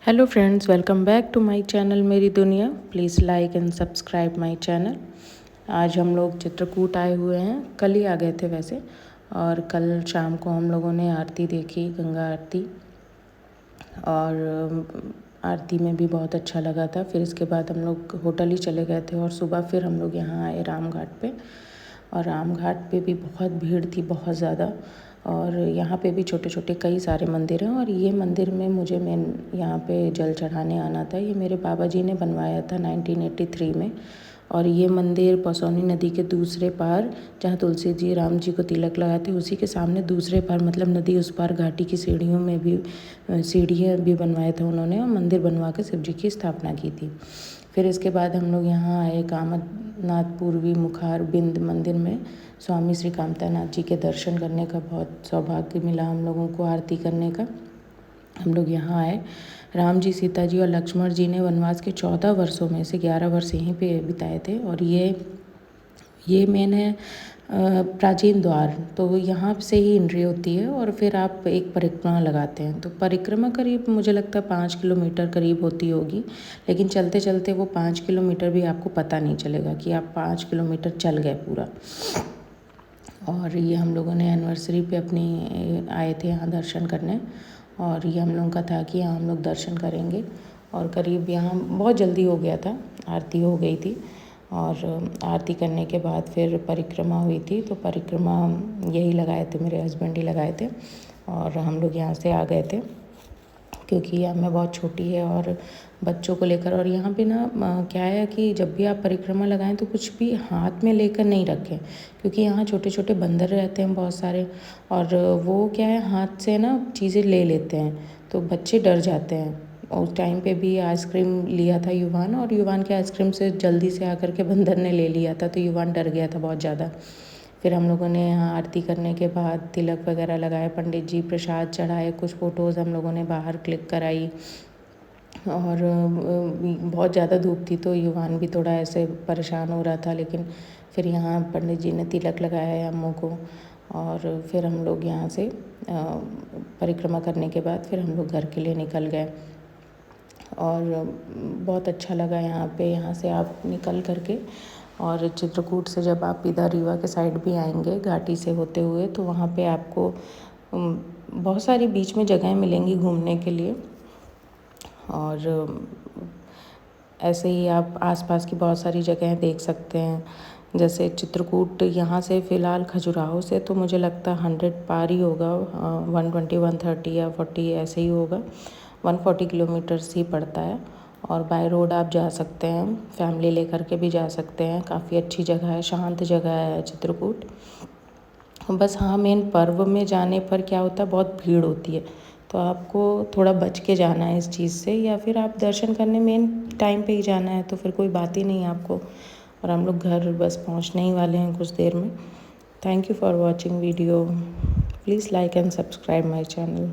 Hello friends, welcome back to my channel मेरी दुनिया। Please like and subscribe my channel. आज हम लोग चित्रकूट आए हुए हैं। कल ही आ गए थे वैसे। और कल शाम को हम लोगों ने आरती देखी, गंगा आरती। और आरती में भी बहुत अच्छा लगा था। फिर इसके बाद हम लोग होटल ही चले गए थे और सुबह फिर हम लोग यहाँ आए राम घाट पे। और राम घाट पे भी बहुत भीड़ थी, बहुत ज़्यादा। और यहाँ पे भी छोटे छोटे कई सारे मंदिर हैं। और ये मंदिर में मुझे मेन यहाँ पे जल चढ़ाने आना था। ये मेरे बाबा जी ने बनवाया था 1983 में। और ये मंदिर पसौनी नदी के दूसरे पार, जहाँ तुलसी जी राम जी को तिलक लगाए थे, उसी के सामने दूसरे पार, मतलब नदी उस पार घाटी की सीढ़ियों में भी सीढ़ियाँ भी बनवाए थे उन्होंने, और मंदिर बनवा के शिव जी की स्थापना की थी। फिर इसके बाद हम लोग यहाँ आए कामतनाथ पूर्वी मुखार बिंद मंदिर में। स्वामी श्री कामतानाथ जी के दर्शन करने का बहुत सौभाग्य मिला हम लोगों को, आरती करने का। हम लोग यहाँ आए। राम जी, सीता जी और लक्ष्मण जी ने वनवास के 14 वर्षों में से 11 वर्ष यहीं पे बिताए थे। और ये मेन है प्राचीन द्वार। तो यहाँ से ही एंट्री होती है और फिर आप एक परिक्रमा लगाते हैं। तो परिक्रमा करीब मुझे लगता है 5 किलोमीटर करीब होती होगी। लेकिन चलते चलते वो 5 किलोमीटर भी आपको पता नहीं चलेगा कि आप 5 किलोमीटर चल गए पूरा। और ये हम लोगों ने एनिवर्सरी पे अपनी आए थे यहाँ दर्शन करने। और ये हम लोगों का था कि यहाँ हम लोग दर्शन करेंगे। और करीब यहाँ बहुत जल्दी हो गया था, आरती हो गई थी। और आरती करने के बाद फिर परिक्रमा हुई थी। तो परिक्रमा यही लगाए थे, मेरे हस्बैंड ही लगाए थे। और हम लोग यहाँ से आ गए थे क्योंकि यहाँ में बहुत छोटी है और बच्चों को लेकर। और यहाँ पे ना क्या है कि जब भी आप परिक्रमा लगाएं तो कुछ भी हाथ में लेकर नहीं रखें, क्योंकि यहाँ छोटे छोटे बंदर रहते हैं बहुत सारे। और वो क्या है, हाथ से ना चीज़ें ले लेते हैं, तो बच्चे डर जाते हैं। उस टाइम पे भी आइसक्रीम लिया था युवान, और युवान के आइसक्रीम से जल्दी से आकर के बंदर ने ले लिया था, तो युवान डर गया था बहुत ज़्यादा। फिर हम लोगों ने यहाँ आरती करने के बाद तिलक वगैरह लगाए, पंडित जी प्रसाद चढ़ाए, कुछ फ़ोटोज़ हम लोगों ने बाहर क्लिक कराई। और बहुत ज़्यादा धूप थी तो युवान भी थोड़ा ऐसे परेशान हो रहा था। लेकिन फिर यहाँ पंडित जी ने तिलक लगाया अम्मों को। और फिर हम लोग यहाँ से परिक्रमा करने के बाद फिर हम लोग घर के लिए निकल गए। और बहुत अच्छा लगा यहाँ पे। यहाँ से आप निकल करके और चित्रकूट से जब आप इधर रीवा के साइड भी आएंगे घाटी से होते हुए, तो वहाँ पे आपको बहुत सारी बीच में जगहें मिलेंगी घूमने के लिए। और ऐसे ही आप आसपास की बहुत सारी जगहें देख सकते हैं। जैसे चित्रकूट यहाँ से फ़िलहाल खजुराहो से तो मुझे लगता है 100 पार ही होगा, 120 130 या 40 ऐसे ही होगा। 140 किलोमीटर्स ही पड़ता है। और बाय रोड आप जा सकते हैं, फैमिली लेकर के भी जा सकते हैं। काफ़ी अच्छी जगह है, शांत जगह है चित्रकूट। बस हाँ, मेन पर्व में जाने पर क्या होता है, बहुत भीड़ होती है, तो आपको थोड़ा बच के जाना है इस चीज़ से। या फिर आप दर्शन करने मेन टाइम पे ही जाना है तो फिर कोई बात ही नहीं है आपको। और हम लोग घर बस पहुंचने ही वाले हैं कुछ देर में। Thank you for watching video. Please like and subscribe my channel.